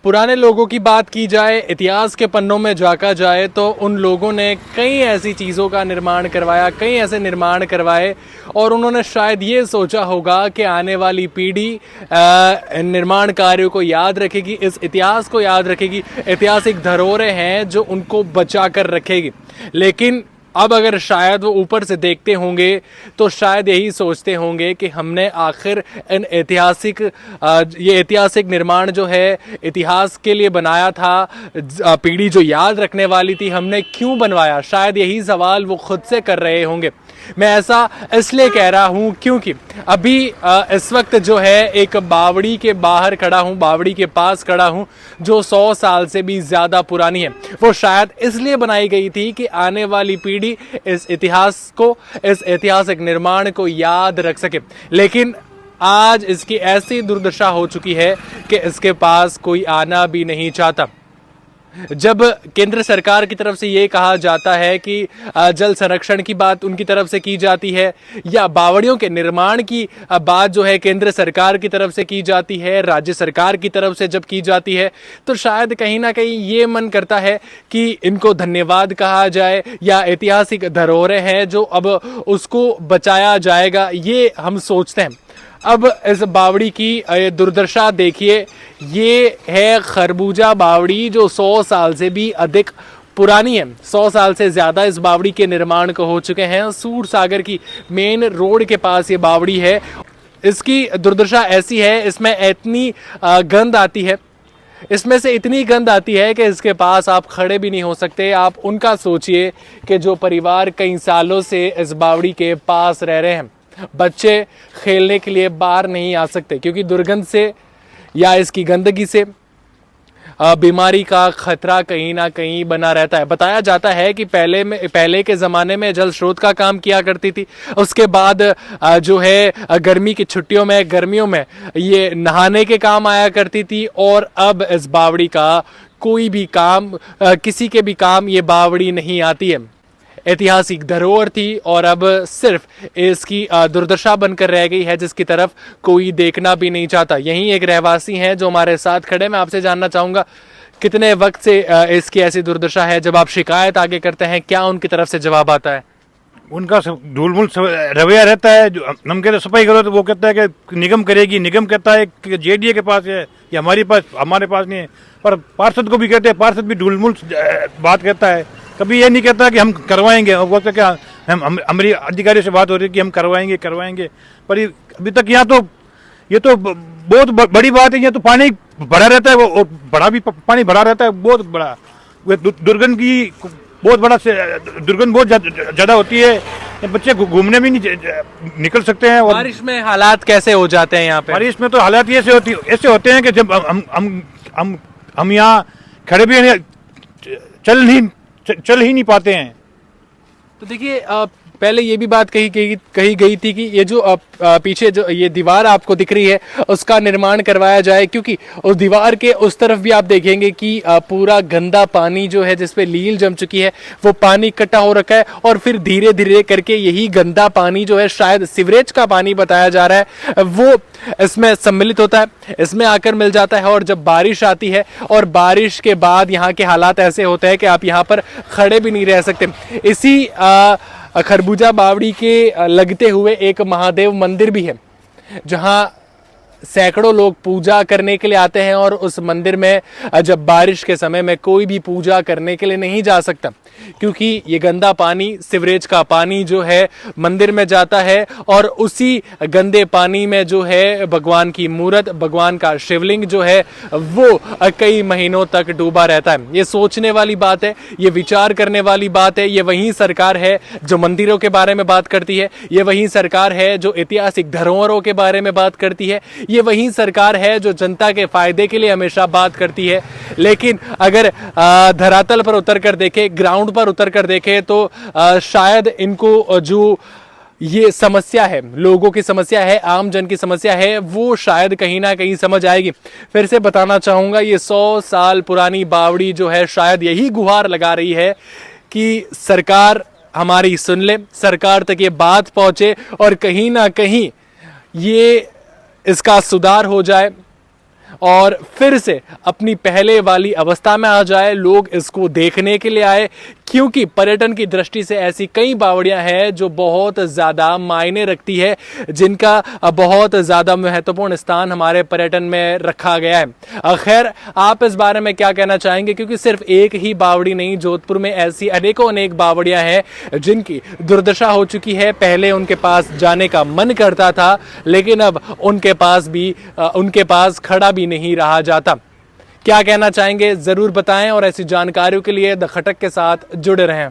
पुराने लोगों की बात की जाए, इतिहास के पन्नों में झांका जाए तो उन लोगों ने कई ऐसी चीज़ों का निर्माण करवाया, कई ऐसे निर्माण करवाए और उन्होंने शायद ये सोचा होगा कि आने वाली पीढ़ी निर्माण कार्यों को याद रखेगी, इस इतिहास को याद रखेगी, ऐतिहासिक धरोहरें हैं जो उनको बचा कर रखेगी। लेकिन अब अगर शायद वो ऊपर से देखते होंगे तो शायद यही सोचते होंगे कि हमने आखिर इन ये ऐतिहासिक निर्माण जो है इतिहास के लिए बनाया था, पीढ़ी जो याद रखने वाली थी, हमने क्यों बनवाया। शायद यही सवाल वो खुद से कर रहे होंगे। मैं ऐसा इसलिए कह रहा हूं क्योंकि अभी इस वक्त जो है एक बावड़ी के बाहर खड़ा हूं, बावड़ी के पास खड़ा हूं जो 100 साल से भी ज्यादा पुरानी है। वो शायद इसलिए बनाई गई थी कि आने वाली पीढ़ी इस इतिहास को, इस ऐतिहासिक निर्माण को याद रख सके। लेकिन आज इसकी ऐसी दुर्दशा हो चुकी है कि इसके पास कोई आना भी नहीं चाहता। जब केंद्र सरकार की तरफ से ये कहा जाता है कि जल संरक्षण की बात उनकी तरफ से की जाती है या बावड़ियों के निर्माण की बात जो है केंद्र सरकार की तरफ से की जाती है, राज्य सरकार की तरफ से जब की जाती है, तो शायद कहीं ना कहीं ये मन करता है कि इनको धन्यवाद कहा जाए या ऐतिहासिक धरोहरें हैं जो अब उसको बचाया जाएगा, ये हम सोचते हैं। अब इस बावड़ी की दुर्दशा देखिए, ये है खरबूजा बावड़ी जो 100 साल से भी अधिक पुरानी है। 100 साल से ज़्यादा इस बावड़ी के निर्माण को हो चुके हैं। सूर सागर की मेन रोड के पास ये बावड़ी है। इसकी दुर्दशा ऐसी है, इसमें इतनी गंद आती है, इसमें से इतनी गंद आती है कि इसके पास आप खड़े भी नहीं हो सकते। आप उनका सोचिए कि जो परिवार कई सालों से इस बावड़ी के पास रह रहे हैं, बच्चे खेलने के लिए बाहर नहीं आ सकते क्योंकि दुर्गंध से या इसकी गंदगी से बीमारी का खतरा कहीं ना कहीं बना रहता है। बताया जाता है कि पहले के ज़माने में जल स्रोत का काम किया करती थी, उसके बाद जो है गर्मी की छुट्टियों में, गर्मियों में ये नहाने के काम आया करती थी और अब इस बावड़ी का कोई भी काम, किसी के भी काम ये बावड़ी नहीं आती है। ऐतिहासिक धरोहर थी और अब सिर्फ इसकी दुर्दशा बनकर रह गई है जिसकी तरफ कोई देखना भी नहीं चाहता। यहीं एक रहवासी हैं जो हमारे साथ खड़े। मैं आपसे जानना चाहूँगा कितने वक्त से इसकी ऐसी दुर्दशा है, जब आप शिकायत आगे करते हैं क्या उनकी तरफ से जवाब आता है? उनका ढूलमुल रवैया रहता है। जो हम कहते सफाई करो तो वो कहता है कि निगम करेगी, निगम कहता है कि जेडीए के पास है या हमारे पास नहीं है। पर पार्षद को भी कहते हैं, पार्षद भी ढूलमुल बात कहता है, कभी ये नहीं कहता कि हम करवाएंगे। और वो क्या हमारी अधिकारी से बात हो रही है कि हम करवाएंगे पर अभी तक यहाँ तो ये तो बहुत बड़ी बात है। यहाँ तो पानी भरा रहता है, वो बड़ा भी पानी भरा रहता है, बहुत बड़ा। दुर्गंध की बहुत बड़ा दुर्गंध बहुत ज़्यादा होती है। बच्चे घूमने भी नहीं निकल सकते हैं। और बारिश में हालात कैसे हो जाते हैं यहाँ पे? बारिश में तो हालात ऐसे होते हैं कि जब हम यहाँ खड़े भी चल ही नहीं पाते हैं। तो देखिए, पहले ये भी बात कही गई थी कि ये जो पीछे जो ये दीवार आपको दिख रही है उसका निर्माण करवाया जाए, क्योंकि उस दीवार के उस तरफ भी आप देखेंगे कि पूरा गंदा पानी जो है जिसपे लील जम चुकी है वो पानी इकट्ठा हो रखा है और फिर धीरे धीरे करके यही गंदा पानी जो है, शायद सीवरेज का पानी बताया जा रहा है, वो इसमें सम्मिलित होता है, इसमें आकर मिल जाता है। और जब बारिश आती है और बारिश के बाद यहाँ के हालात ऐसे होते हैं कि आप यहाँ पर खड़े भी नहीं रह सकते। इसी खरबूजा बावड़ी के लगते हुए एक महादेव मंदिर भी है जहां सैकड़ों लोग पूजा करने के लिए आते हैं और उस मंदिर में जब बारिश के समय में कोई भी पूजा करने के लिए नहीं जा सकता क्योंकि ये गंदा पानी, सीवरेज का पानी जो है मंदिर में जाता है और उसी गंदे पानी में जो है भगवान की मूर्त, भगवान का शिवलिंग जो है वो कई महीनों तक डूबा रहता है। ये सोचने वाली बात है, ये विचार करने वाली बात है। ये वही सरकार है जो मंदिरों के बारे में बात करती है, ये वही सरकार है जो ऐतिहासिक धरोहरों के बारे में बात करती है, ये वही सरकार है जो जनता के फायदे के लिए हमेशा बात करती है। लेकिन अगर धरातल पर उतर कर देखे, ग्राउंड पर उतर कर देखे तो शायद इनको जो ये समस्या है, लोगों की समस्या है, आम जन की समस्या है, वो शायद कहीं ना कहीं समझ आएगी। फिर से बताना चाहूंगा, ये 100 साल पुरानी बावड़ी जो है शायद यही गुहार लगा रही है कि सरकार हमारी सुन ले, सरकार तक ये बात पहुंचे और कहीं ना कहीं ये इसका सुधार हो जाए। और फिर से अपनी पहले वाली अवस्था में आ जाए, लोग इसको देखने के लिए आए, क्योंकि पर्यटन की दृष्टि से ऐसी कई बावड़ियां हैं जो बहुत ज्यादा मायने रखती है, जिनका बहुत ज्यादा महत्वपूर्ण स्थान हमारे पर्यटन में रखा गया है। खैर, आप इस बारे में क्या कहना चाहेंगे, क्योंकि सिर्फ एक ही बावड़ी नहीं, जोधपुर में ऐसी अनेकों अनेक बावड़ियां हैं जिनकी दुर्दशा हो चुकी है। पहले उनके पास जाने का मन करता था, लेकिन अब उनके पास खड़ा भी नहीं रहा जाता। क्या कहना चाहेंगे जरूर बताएं, और ऐसी जानकारियों के लिए द खटक के साथ जुड़े रहें।